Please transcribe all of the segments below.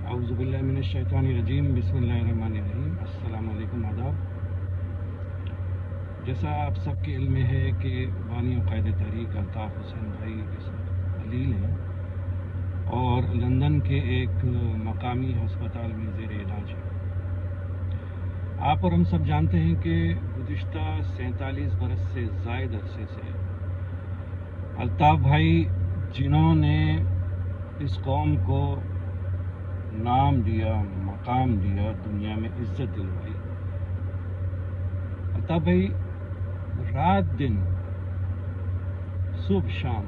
औज़ुबिल्लाहि मिनश्शैतानिर्रजीम बिस्मिल्लाहिर्रहमानिर्रहीम। अस्सलामु अलैकुम, आदाब। जैसा आप सबके इल्म में है कि बानी व क़ायद तहरीक अल्ताफ़ हुसैन भाई इस वक्त अलील हैं और लंदन के एक मकामी हस्पताल में ज़ेर इलाज हैं। आप और हम सब जानते हैं कि गुज़िश्ता 47 बरस से ज़ायद अरसे से अल्ताफ़ भाई, जिन्होंने इस कौम को नाम दिया, मकाम दिया, दुनिया में इज्जत दिलवाई, अल्ताफ़ भाई रात दिन सुबह शाम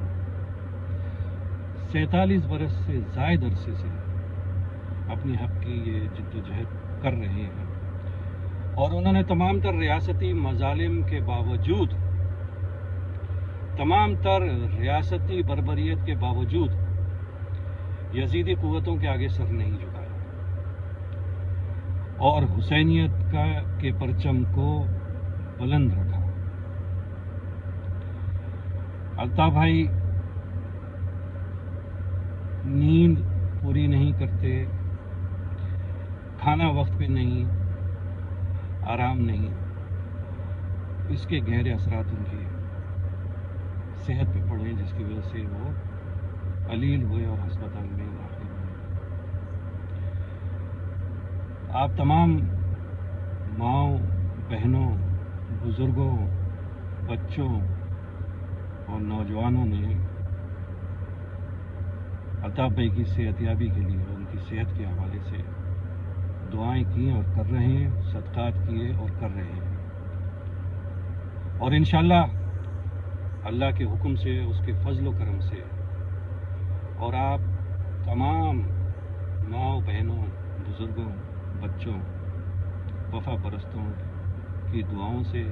47 बरस से ज़ायद अरसे से अपनी हक़ की ये जिद्दोजहद कर रहे हैं और उन्होंने तमाम तर रियासती मज़ालिम के बावजूद, तमाम तर रियासती बर्बरियत के बावजूद यजीदी क़ुव्वतों के आगे सर नहीं झुकाया और हुसैनियत के परचम को बुलंद रखा। अल्ताफ़ भाई नींद पूरी नहीं करते, खाना वक्त पे नहीं, आराम नहीं। इसके गहरे असरात उनकी सेहत पे पड़े, जिसकी वजह से वो अलील हुए और अस्पताल में दाखिल हुए। आप तमाम माँओं, बहनों, बुज़ुर्गों, बच्चों और नौजवानों ने अल्ताफ़ भाई की सेहतयाबी के लिए, उनकी सेहत के हवाले से दुआएं की और कर रहे हैं, सदक़ात किए और कर रहे हैं। और इंशाअल्लाह अल्लाह के हुक्म से, उसके फजल व करम से और आप तमाम माँओं, बहनों, बुज़ुर्गों, बच्चों, वफ़ा परस्तों की दुआओं से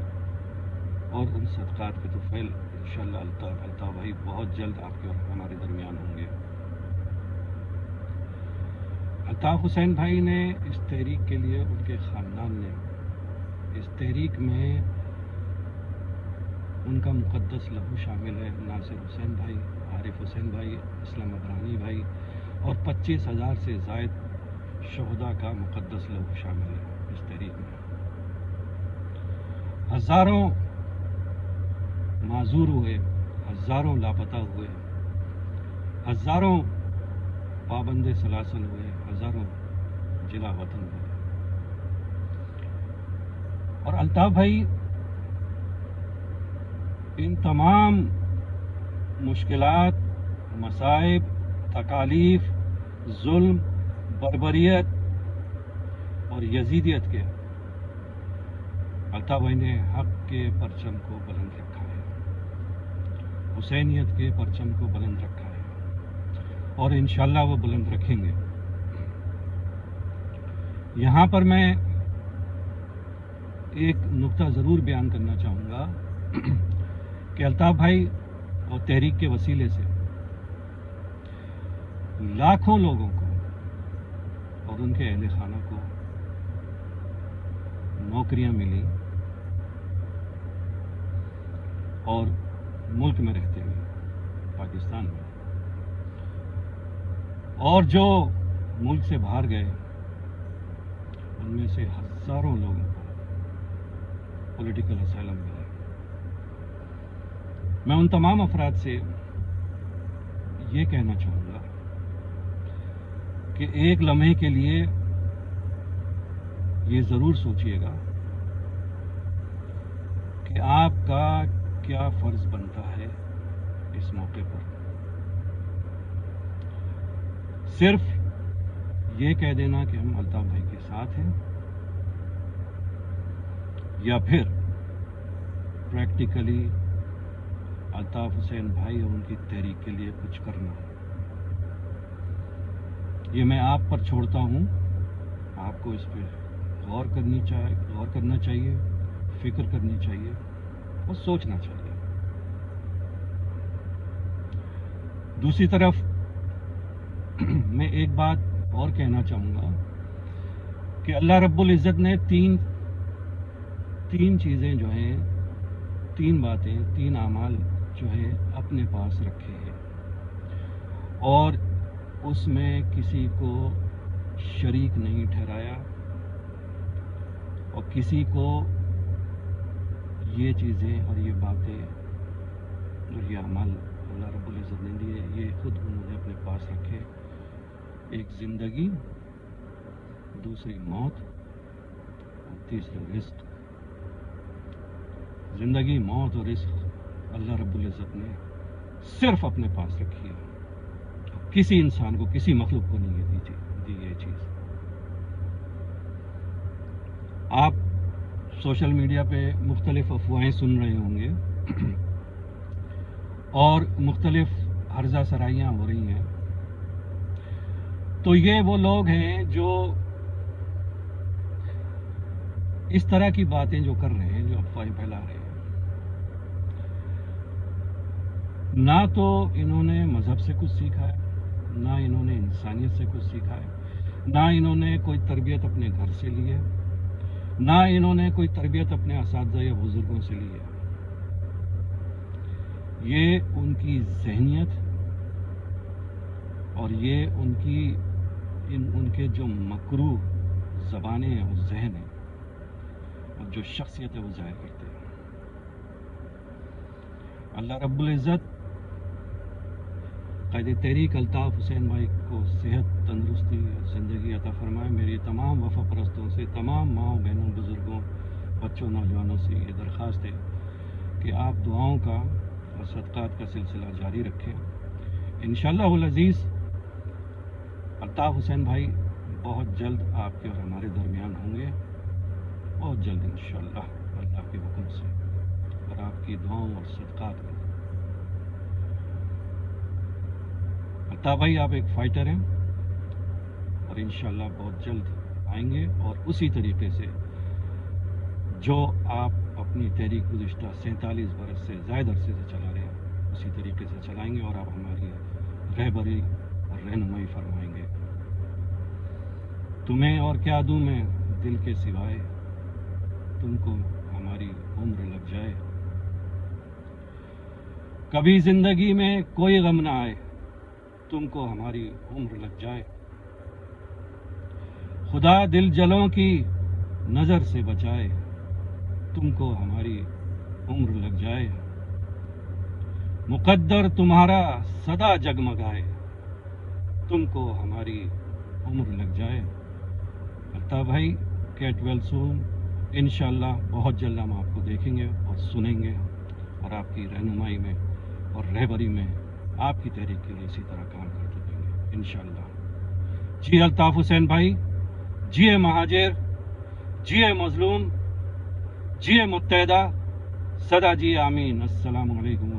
और उन सदक़ात के तुफ़ैल इंशाअल्लाह अल्ताफ़ भाई बहुत जल्द आपके और हमारे दरमियान होंगे। अल्ताफ़ हुसैन भाई ने इस तहरीक के लिए, उनके ख़ानदान ने इस तहरीक में उनका मुक़द्दस लहू शामिल है। नासिर हुसैन भाई, आरिफ हुसैन भाई, असलम अबरानी भाई और 25,000 से ज़ायद शहदा का मुक़द्दस लहू शामिल है इस तहरीक में। हज़ारों माजूर हुए, हज़ारों लापता हुए, हज़ारों पाबंदे सलासल हुए, हज़ारों जिला वतन हुए। और अल्ताफ़ भाई इन तमाम मुश्किलात, मसाइब, तकालीफ, जुल्म, बर्बरियत और यजीदियत के अल्ताफ़ भाई ने हक़ के परचम को बुलंद रखा है, हुसैनियत के परचम को बुलंद रखा है और इंशाअल्लाह वो बुलंद रखेंगे। यहाँ पर मैं एक नुक्ता ज़रूर बयान करना चाहूँगा कि अल्ताफ़ भाई और तहरीक के वसीले से लाखों लोगों को और उनके अहले खाना को नौकरियां मिली और मुल्क में रहते हुए, पाकिस्तान में, और जो मुल्क से बाहर गए उनमें से हज़ारों लोगों को पॉलिटिकल असाइलम मिला। मैं उन तमाम अफराद से ये कहना चाहूँगा कि एक लम्हे के लिए ये ज़रूर सोचिएगा कि आपका क्या फ़र्ज़ बनता है इस मौके पर। सिर्फ ये कह देना कि हम अल्ताफ़ भाई के साथ हैं, या फिर प्रैक्टिकली अल्ताफ़ हुसैन भाई और उनकी तहरीक के लिए कुछ करना, ये मैं आप पर छोड़ता हूँ। आपको इस पर गौर करना चाहिए, फिक्र करनी चाहिए और सोचना चाहिए। दूसरी तरफ मैं एक बात और कहना चाहूँगा कि अल्लाह रब्बुल इज़्ज़त ने तीन चीज़ें जो हैं, तीन बातें, तीन आमाल जो है अपने पास रखे हैं और उसमें किसी को शरीक नहीं ठहराया और किसी को ये चीज़ें और ये बातें और ये अमल अल्लाह रब्बुल इज़्ज़त ने दिए, ये खुद उन्होंने अपने पास रखे। एक ज़िंदगी, दूसरी मौत और तीसरा रिस्क। ज़िंदगी, मौत और रिस्क अल्लाह रब्बुल इज़्ज़त ने सिर्फ अपने पास रखी है। किसी इंसान को, किसी मखलूक को नहीं है दी ये चीज़। आप सोशल मीडिया पे मुख्तलिफ अफवाहें सुन रहे होंगे और मुख्तलिफ हर्जा सराइयाँ हो रही हैं। तो ये वो लोग हैं जो इस तरह की बातें जो कर रहे हैं, जो अफवाहें फैला रहे हैं। ना तो इन्होंने मजहब से कुछ सीखा है, ना इन्होंने इंसानियत से कुछ सीखा है, ना इन्होंने कोई तरबियत अपने घर से ली है, ना इन्होंने कोई तरबियत अपने असातिज़ा या बुजुर्गों से ली है। ये उनकी जहनियत और ये उनके जो मकरू ज़बानें हैं, वो जहन है और जो शख्सियत है वो ज़ाहिर करते हैं। अल्लाह रब्बुल इज़्ज़त क़ायदे तहरीक अल्ताफ़ हुसैन भाई को सेहत, तंदुरुस्ती, ज़िंदगी अता फरमाए। मेरी तमाम वफ़ा परस्तों से, तमाम माओं, बहनों, बुज़ुर्गों, बच्चों, नौजवानों से ये दरख्वास्त है कि आप दुआओं का और सदक़ात का सिलसिला जारी रखें। इंशाअल्लाहुल अज़ीज़ अल्ताफ़ हुसैन भाई बहुत जल्द आपके और हमारे दरमियान होंगे, बहुत जल्द इंशाअल्लाह, अल्लाह के हुक्म से और आपकी दुआओं और सदक़ात में। अल्ताफ़ भाई आप एक फ़ाइटर हैं और इंशाअल्लाह बहुत जल्द आएंगे और उसी तरीके से जो आप अपनी तहरीक गुज़िश्ता 47 बरस से ज़ायद अरसे से चला रहे हैं, उसी तरीके से चलाएंगे और आप हमारी रहबरी और रहनुमाई फरमाएंगे। तुम्हें और क्या दूं मैं दिल के सिवाय, तुमको हमारी उम्र लग जाए। कभी ज़िंदगी में कोई गम ना आए, तुमको हमारी उम्र लग जाए। खुदा दिल जलों की नज़र से बचाए, तुमको हमारी उम्र लग जाए। मुकद्दर तुम्हारा सदा जगमगाए, तुमको हमारी उम्र लग जाए। अल्ताफ़ भाई गेट वेल सून। इंशाअल्लाह बहुत जल्द हम आपको देखेंगे और सुनेंगे और आपकी रहनुमाई में और रहबरी में आपकी तहरीक के लिए इसी तरह काम करते रहेंगे इंशाअल्लाह। जी अल्ताफ़ हुसैन भाई, जिए महाजिर, जिए मजलूम, जिए मुत्तहदा, सदा जिए आमीन। अस्सलामु अलैकुम।